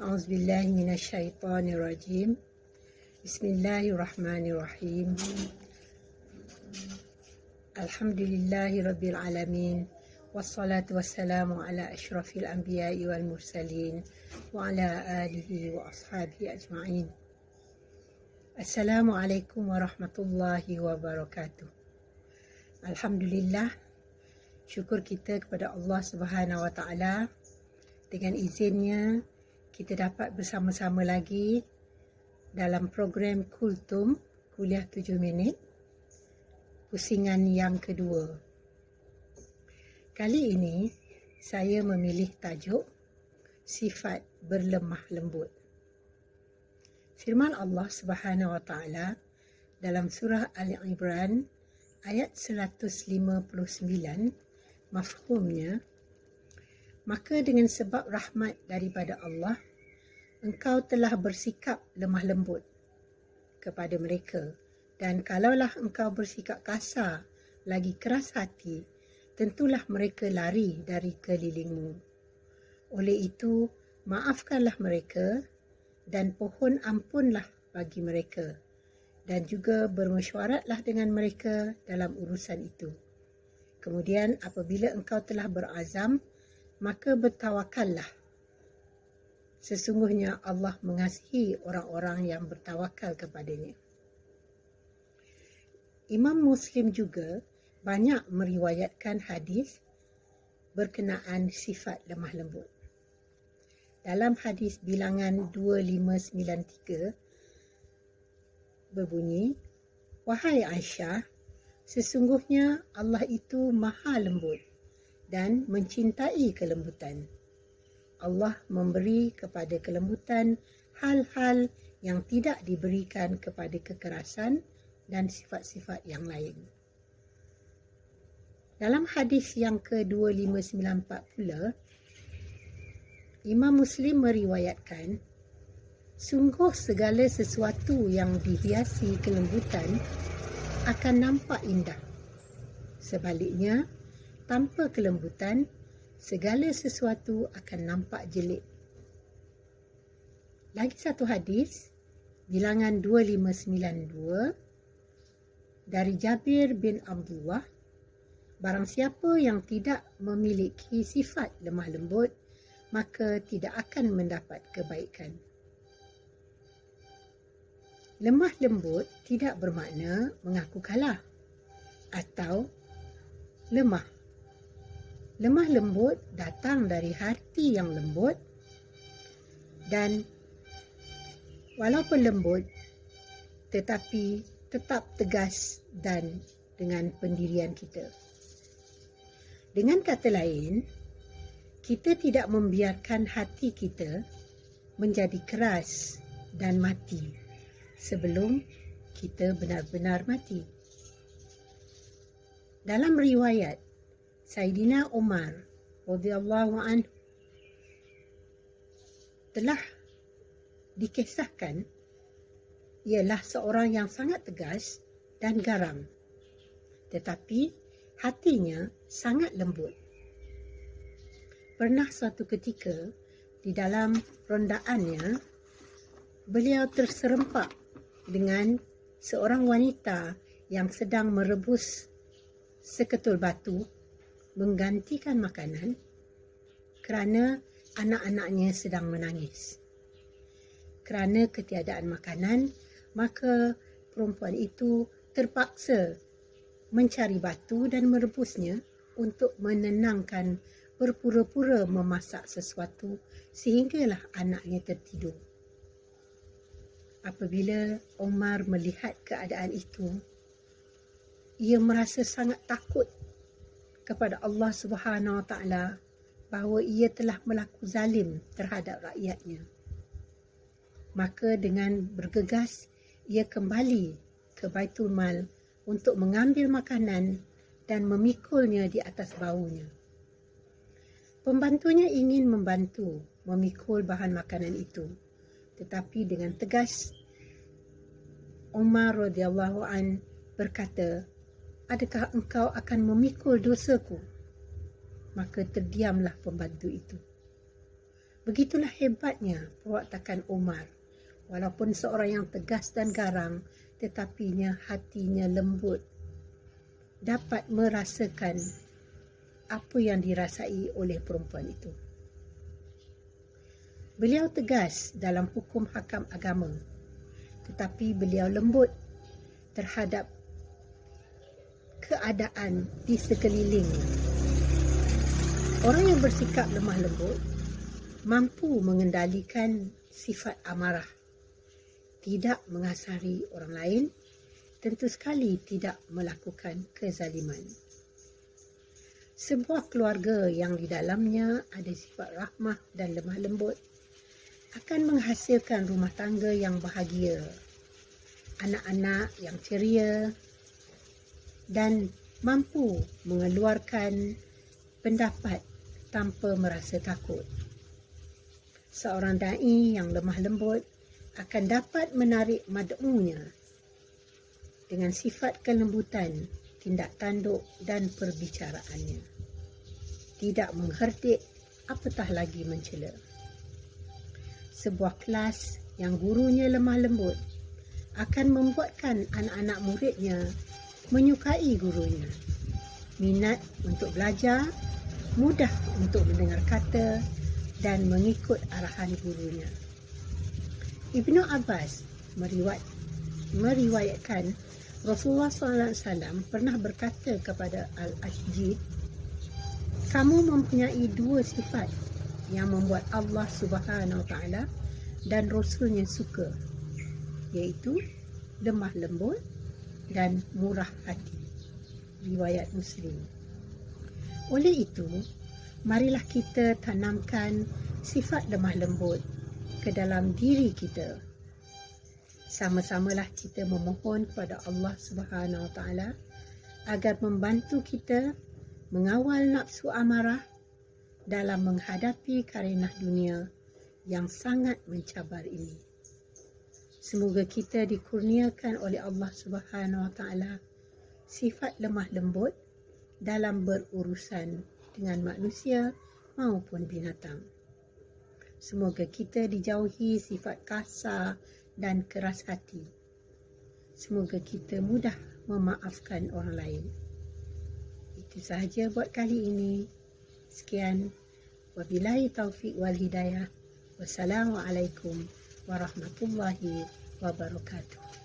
A'udzubillahi minasyaitonirrajim. Bismillahirrahmanirrahim. Alhamdulillahirabbil alamin. Wassalatu wassalamu ala asyrafil anbiya'i wal mursalin wa ala alihi wa ashabihi ajma'in. Assalamualaikum warahmatullahi wabarakatuh. Alhamdulillah, syukur kita kepada Allah Subhanahu wa taala. Dengan izinnya kita dapat bersama-sama lagi dalam program Kultum, kuliah 7 minit, pusingan yang kedua. Kali ini saya memilih tajuk sifat berlemah lembut. Firman Allah Subhanahu wa taala dalam surah Ali Imran ayat 159, mafhumnya, maka dengan sebab rahmat daripada Allah, engkau telah bersikap lemah lembut kepada mereka. Dan kalaulah engkau bersikap kasar, lagi keras hati, tentulah mereka lari dari kelilingmu. Oleh itu, maafkanlah mereka dan pohon ampunlah bagi mereka. Dan juga bermesyuaratlah dengan mereka dalam urusan itu. Kemudian apabila engkau telah berazam, maka bertawakallah. Sesungguhnya Allah mengasihi orang-orang yang bertawakal kepadanya. Imam Muslim juga banyak meriwayatkan hadis berkenaan sifat lemah lembut. Dalam hadis bilangan 2593 berbunyi, "Wahai Aisyah, sesungguhnya Allah itu maha lembut dan mencintai kelembutan. Allah memberi kepada kelembutan hal-hal yang tidak diberikan kepada kekerasan dan sifat-sifat yang lain." Dalam hadis yang ke-2594 pula, Imam Muslim meriwayatkan, sungguh segala sesuatu yang dihiasi kelembutan akan nampak indah. Sebaliknya, tanpa kelembutan, segala sesuatu akan nampak jelek. Lagi satu hadis, bilangan 2592, dari Jabir bin Abdullah, barang siapa yang tidak memiliki sifat lemah lembut, maka tidak akan mendapat kebaikan. Lemah lembut tidak bermakna mengaku kalah atau lemah. Lemah lembut datang dari hati yang lembut dan walaupun lembut tetapi tetap tegas dan dengan pendirian kita. Dengan kata lain, kita tidak membiarkan hati kita menjadi keras dan mati sebelum kita benar-benar mati. Dalam riwayat, Saidina Umar radhiyallahu anhu telah dikisahkan ialah seorang yang sangat tegas dan garang, tetapi hatinya sangat lembut. Pernah suatu ketika di dalam rondaannya, beliau terserempak dengan seorang wanita yang sedang merebus seketul batu menggantikan makanan kerana anak-anaknya sedang menangis. Kerana ketiadaan makanan, maka perempuan itu terpaksa mencari batu dan merebusnya untuk menenangkan, berpura-pura memasak sesuatu sehinggalah anaknya tertidur. Apabila Umar melihat keadaan itu, ia merasa sangat takut kepada Allah Subhanahu wa taala bahawa ia telah berlaku zalim terhadap rakyatnya. Maka dengan bergegas ia kembali ke Baitul Mal untuk mengambil makanan dan memikulnya di atas bahunya. Pembantunya ingin membantu memikul bahan makanan itu, tetapi dengan tegas Umar radhiyallahu an berkata, "Adakah engkau akan memikul dosaku?" Maka terdiamlah pembantu itu. Begitulah hebatnya perwatakan Umar. Walaupun seorang yang tegas dan garang, tetapinya hatinya lembut. Dapat merasakan apa yang dirasai oleh perempuan itu. Beliau tegas dalam hukum hakam agama, tetapi beliau lembut terhadap keadaan di sekelilingnya. Orang yang bersikap lemah lembut mampu mengendalikan sifat amarah, tidak mengasari orang lain, tentu sekali tidak melakukan kezaliman. Sebuah keluarga yang di dalamnya ada sifat rahmah dan lemah lembut akan menghasilkan rumah tangga yang bahagia, anak-anak yang ceria dan mampu mengeluarkan pendapat tanpa merasa takut. Seorang da'i yang lemah lembut akan dapat menarik mad'unya dengan sifat kelembutan, tindak tanduk dan perbicaraannya. Tidak mengherdik, apatah lagi mencela. Sebuah kelas yang gurunya lemah lembut akan membuatkan anak-anak muridnya menyukai gurunya, minat untuk belajar, mudah untuk mendengar kata dan mengikut arahan gurunya. Ibnu Abbas meriwayatkan Rasulullah SAW pernah berkata kepada Al-Ashjid, "Kamu mempunyai dua sifat yang membuat Allah Subhanahu Wa Taala dan Rasulnya suka, iaitu lemah lembut dan murah hati." Riwayat Muslim. Oleh itu, marilah kita tanamkan sifat lemah lembut ke dalam diri kita. Sama-samalah kita memohon kepada Allah Subhanahu Wa Taala agar membantu kita mengawal nafsu amarah dalam menghadapi karenah dunia yang sangat mencabar ini. Semoga kita dikurniakan oleh Allah Subhanahu Wa Taala sifat lemah lembut dalam berurusan dengan manusia maupun binatang. Semoga kita dijauhi sifat kasar dan keras hati. Semoga kita mudah memaafkan orang lain. Itu sahaja buat kali ini. Sekian. Wabillahi taufiq wal hidayah. Wassalamualaikum warahmatullahi wabarakatuh.